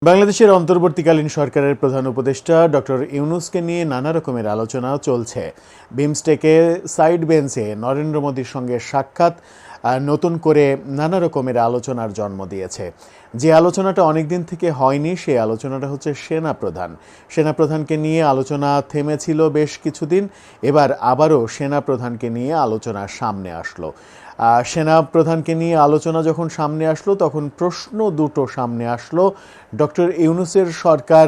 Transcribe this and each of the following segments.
বাংলাদেশের অন্তর্বর্তীকালীন সরকারের প্রধান উপদেষ্টা ডক্টর ইউনূসকে নিয়ে নানা রকমের আলোচনা চলছে। বিমস্টেকে সাইড বেঞ্চে নরেন্দ্র মোদীর সঙ্গে সাক্ষাৎ নতুন করে নানা রকমের আলোচনার জন্ম দিয়েছে। যে আলোচনাটা অনেকদিন থেকে হয়নি সেই আলোচনাটা হচ্ছে সেনাপ্রধানকে নিয়ে আলোচনা থেমেছিল বেশ কিছুদিন। এবার আবারও সেনাপ্রধানকে নিয়ে আলোচনা সামনে আসলো। সেনাপ্রধানকে নিয়ে আলোচনা যখন সামনে আসলো তখন প্রশ্ন দুটো সামনে আসলো। ডক্টর ইউনূসের সরকার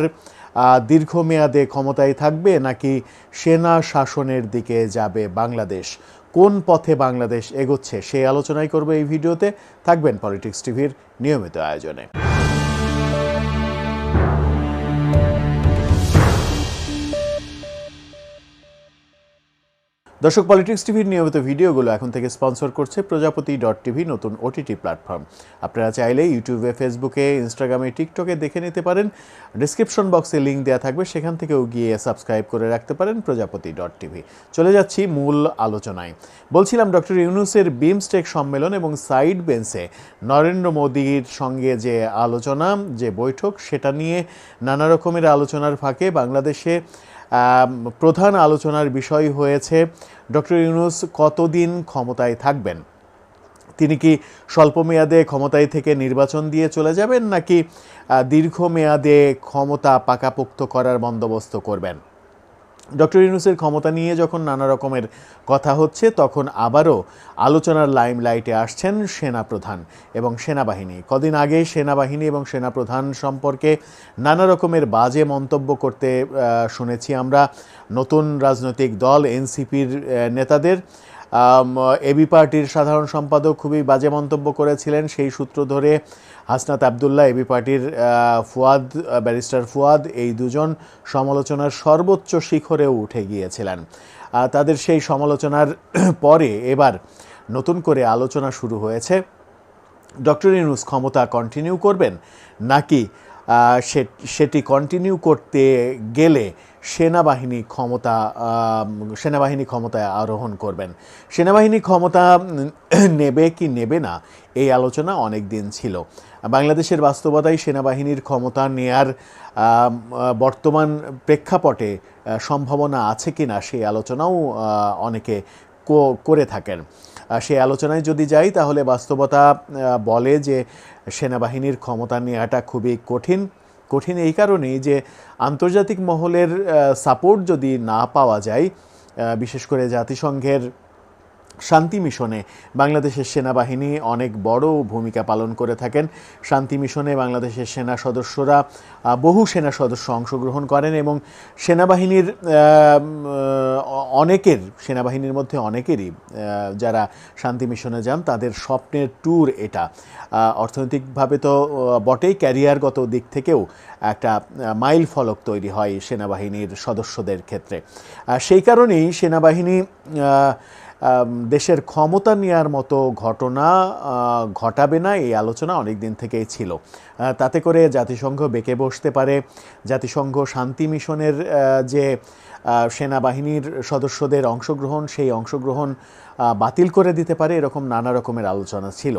দীর্ঘমেয়াদে ক্ষমতায় থাকবে নাকি সেনা শাসনের দিকে যাবে বাংলাদেশ, কোন পথে বাংলাদেশ এগোচ্ছে সেই আলোচনাই করবে এই ভিডিওতে। থাকবেন পলিটিক্স টিভির নিয়মিত আয়োজনে। দর্শক, পলিটিক্স টিভির নিয়মিত ভিডিওগুলো এখন থেকে স্পন্সর করছে প্রজাপতি.টিভি, নতুন ওটিটি প্ল্যাটফর্ম। আপনারা চাইলে ইউটিউবে, ফেসবুকে, ইনস্টাগ্রামে, টিকটকে দেখে নিতে পারেন। ডিসক্রিপশন বক্সে লিঙ্ক দেওয়া থাকবে, সেখান থেকেও গিয়ে সাবস্ক্রাইব করে রাখতে পারেন প্রজাপতি.টিভি। চলে যাচ্ছি মূল আলোচনায়। বলছিলাম ডক্টর ইউনূসের বিমস্টেক সম্মেলন এবং সাইড বেঞ্চে নরেন্দ্র মোদীর সঙ্গে যে আলোচনা, যে বৈঠক, সেটা নিয়ে নানা রকমের আলোচনার ফাঁকে বাংলাদেশে প্রধান আলোচনার বিষয় হয়েছে ডক্টর ইউনূস কতদিন ক্ষমতায় থাকবেন। তিনি কি স্বল্পমেয়াদে ক্ষমতায় থেকে নির্বাচন দিয়ে চলে যাবেন নাকি দীর্ঘমেয়াদে ক্ষমতা পাকাপোক্ত করার বন্দোবস্ত করবেন। ডক্টর ইউনূসের ক্ষমতা নিয়ে যখন নানা রকমের কথা হচ্ছে তখন আবারও আলোচনার লাইমলাইটে আসছেন সেনাপ্রধান এবং সেনাবাহিনী। কদিন আগে সেনাবাহিনী এবং সেনাপ্রধান সম্পর্কে নানা রকমের বাজে মন্তব্য করতে শুনেছি আমরা নতুন রাজনৈতিক দল এনসিপির নেতাদের। এবি পার্টির সাধারণ সম্পাদক খুবই বাজে মন্তব্য করেছিলেন। সেই সূত্র ধরে হাসনাত আবদুল্লাহ, এবি পার্টির ব্যারিস্টার ফুয়াদ, এই দুজন সমালোচনার সর্বোচ্চ শিখরেও উঠে গিয়েছিলেন। তাদের সেই সমালোচনার পরে এবার নতুন করে আলোচনা শুরু হয়েছে ডক্টর ইউনূস ক্ষমতা কন্টিনিউ করবেন নাকি সেটি কন্টিনিউ করতে গেলে সেনাবাহিনী ক্ষমতায় আরোহণ করবেন। সেনাবাহিনী ক্ষমতা নেবে কি নেবে না এই আলোচনা অনেক দিন ছিল। বাংলাদেশের বাস্তবতায় সেনাবাহিনীর ক্ষমতা নেয়ার বর্তমান প্রেক্ষাপটে সম্ভাবনা আছে কি না সেই আলোচনাও অনেকে করে থাকেন। সেই আলোচনায় যদি যাই তাহলে বাস্তবতা বলে যে সেনাবাহিনীর ক্ষমতা নেওয়াটা খুবই কঠিন এই কারণেই যে আন্তর্জাতিক মহলের সাপোর্ট যদি না পাওয়া যায়, বিশেষ করে জাতিসংঘের শান্তি মিশনে বাংলাদেশের সেনাবাহিনী অনেক বড় ভূমিকা পালন করে থাকেন। শান্তি মিশনে বাংলাদেশের বহু সেনা সদস্য অংশগ্রহণ করেন এবং সেনাবাহিনীর মধ্যে অনেকেরই যারা শান্তি মিশনে যান তাদের স্বপ্নের ট্যুর এটা। অর্থনৈতিকভাবে তো বটেই, ক্যারিয়ারগত দিক থেকেও একটা মাইল ফলক তৈরি হয় সেনাবাহিনীর সদস্যদের ক্ষেত্রে। সেই কারণেই সেনাবাহিনী দেশের ক্ষমতা নেওয়ার মতো ঘটনা ঘটাবে না এই আলোচনা অনেক দিন থেকেই ছিল। তাতে করে জাতিসংঘ বেঁকে বসতে পারে, জাতিসংঘ শান্তি মিশনের যে সেনাবাহিনীর সদস্যদের অংশগ্রহণ সেই অংশগ্রহণ বাতিল করে দিতে পারে, এরকম নানা রকমের আলোচনা ছিল।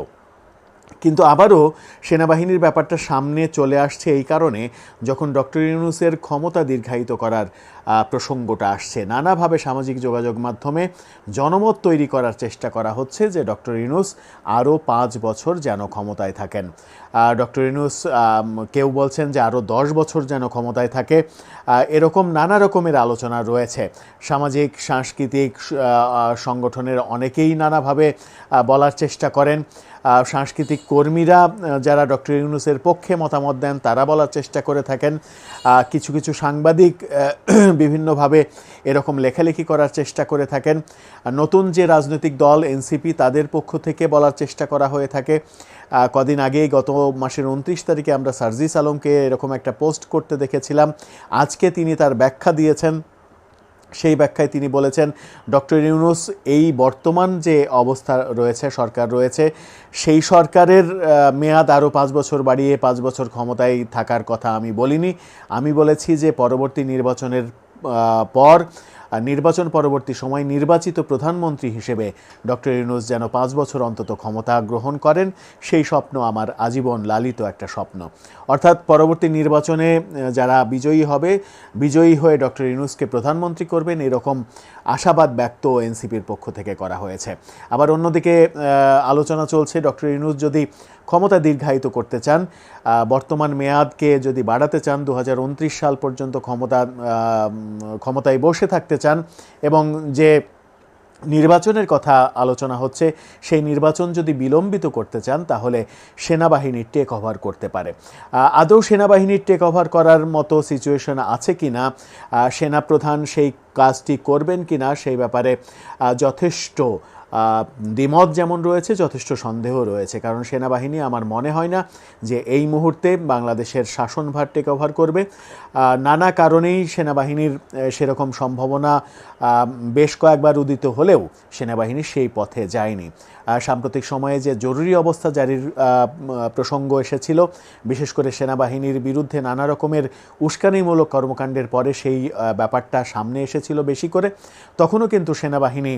কিন্তু আবারও সেনাবাহিনীর ব্যাপারটা সামনে চলে আসছে এই কারণে, যখন ডক্টর ইউনূসের ক্ষমতা দীর্ঘায়িত করার প্রসঙ্গটা আসছে, নানাভাবে সামাজিক যোগাযোগ মাধ্যমে জনমত তৈরি করার চেষ্টা করা হচ্ছে যে ডক্টর ইউনূস আরও 5 বছর যেন ক্ষমতায় থাকেন। ডক্টর ইউনূস কেউ বলছেন যে আরও 10 বছর যেন ক্ষমতায় থাকে। এরকম নানা রকমের আলোচনা রয়েছে। সামাজিক সাংস্কৃতিক সংগঠনের অনেকেই নানাভাবে বলার চেষ্টা করেন। সাংস্কৃতিক কর্মীরা যারা ডক্টর ইউনূসের পক্ষে মতামত দেন তারা বলার চেষ্টা করে থাকেন। কিছু সাংবাদিক বিভিন্নভাবে এরকম লেখালেখি করার চেষ্টা করে থাকেন। নতুন যে রাজনৈতিক দল এনসিপি তাদের পক্ষ থেকে বলার চেষ্টা করা হয়ে থাকে। কদিন আগেই গত মাসের 29 তারিখে আমরা সার্জিস আলমকে এরকম একটা পোস্ট করতে দেখেছিলাম। আজকে তিনি তার ব্যাখ্যা দিয়েছেন। সেই ব্যাখ্যায় তিনি বলেছেন ডক্টর ইউনূস এই বর্তমান যে অবস্থা রয়েছে, সরকার রয়েছে, সেই সরকারের মেয়াদ আরও 5 বছর বাড়িয়ে 5 বছর ক্ষমতায় থাকার কথা আমি বলিনি। আমি বলেছি যে পরবর্তী নির্বাচনের পর নির্বাচন পরবর্তী সময় নির্বাচিত প্রধানমন্ত্রী হিসেবে ডক্টর ইউনূস যেন 5 বছর অন্তত ক্ষমতা গ্রহণ করেন, সেই স্বপ্ন আমার আজীবন লালিত একটা স্বপ্ন। অর্থাৎ পরবর্তী নির্বাচনে যারা বিজয়ী হবে, বিজয়ী হয়ে ডক্টর ইউনূসকে প্রধানমন্ত্রী করবেন, এরকম আশাবাদ ব্যক্ত এনসিপির পক্ষ থেকে করা হয়েছে। আবার অন্যদিকে আলোচনা চলছে ডক্টর ইউনূস যদি ক্ষমতা দীর্ঘায়িত করতে চান, বর্তমান মেয়াদকে যদি বাড়াতে চান, 2029 সাল পর্যন্ত ক্ষমতায় বসে থাকতে চান, এবং যে নির্বাচনের কথা আলোচনা হচ্ছে সেই নির্বাচন যদি বিলম্বিত করতে চান, তাহলে সেনাবাহিনীর টেক ওভার করতে পারে। আদৌ সেনাবাহিনীর টেক ওভার করার মতো সিচুয়েশন আছে কি না, সেনাপ্রধান সেই কাজটি করবেন কি না, সেই ব্যাপারে যথেষ্ট দ্বিমত যেমন রয়েছে, যথেষ্ট সন্দেহ রয়েছে। কারণ সেনাবাহিনী আমার মনে হয় না যে এই মুহূর্তে বাংলাদেশের শাসনভার টেক ওভার করবে। নানা কারণেই সেনাবাহিনীর সেরকম সম্ভাবনা বেশ কয়েকবার উদিত হলেও সেনাবাহিনী সেই পথে যায়নি। সাম্প্রতিক সময়ে যে জরুরি অবস্থা জারির প্রসঙ্গ এসেছিল, বিশেষ করে সেনাবাহিনীর বিরুদ্ধে নানা রকমের উস্কানিমূলক কর্মকাণ্ডের পরে সেই ব্যাপারটা সামনে এসেছিল বেশি করে, তখনও কিন্তু সেনাবাহিনী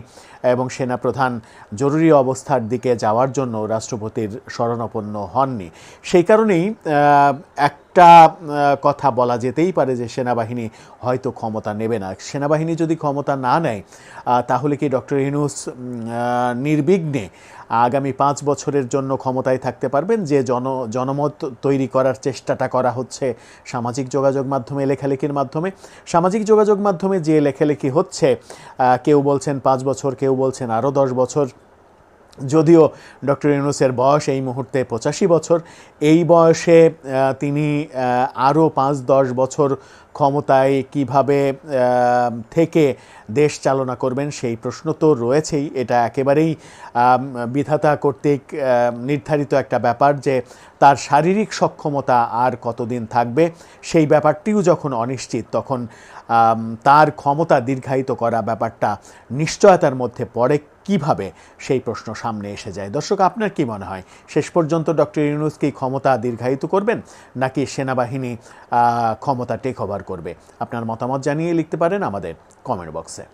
এবং সেনাপ্রধান জরুরি অবস্থার দিকে যাওয়ার জন্য রাষ্ট্রপতির শরণাপন্ন হননি। সেই কারণেই একটা কথা বলা যেতেই পারে যে সেনাবাহিনী হয়তো ক্ষমতা নেবে না। সেনাবাহিনী যদি ক্ষমতা না নেয়, তাহলে কি ডক্টর ইউনূস নির্বিঘ্নে আগামী 5 বছরের জন্য ক্ষমতায় থাকতে পারবেন? যে জনমত তৈরি করার চেষ্টাটা করা হচ্ছে সামাজিক যোগাযোগ মাধ্যমে, লেখালেখির মাধ্যমে, সামাজিক যোগাযোগ মাধ্যমে যে লেখালেখি হচ্ছে, কেউ বলছেন 5 বছর, কেউ বলছেন আরও 10 বছর। যদিও ডক্টর ইউনূসের বয়স এই মুহূর্তে 85 বছর, এই বয়সে তিনি আরও 5-10 বছর ক্ষমতায় কিভাবে থেকে দেশ চালনা করবেন সেই প্রশ্ন তো রয়েছেই। এটা একেবারেই বিধাতা কর্তৃক নির্ধারিত একটা ব্যাপার যে তার শারীরিক সক্ষমতা আর কতদিন থাকবে, সেই ব্যাপারটিও যখন অনিশ্চিত, তখন তার ক্ষমতা দীর্ঘায়িত করা ব্যাপারটা নিশ্চয়তার মধ্যে পড়ে কিভাবে, সেই প্রশ্ন সামনে এসে যায়। দর্শক, আপনার কি মনে হয়, শেষ পর্যন্ত ডক্টর ইউনূস কি ক্ষমতা দীর্ঘায়িত করবেন, নাকি সেনাবাহিনী ক্ষমতা টেক ওভার করবে? আপনার মতামত জানিয়ে লিখতে পারেন আমাদের কমেন্ট বক্সে।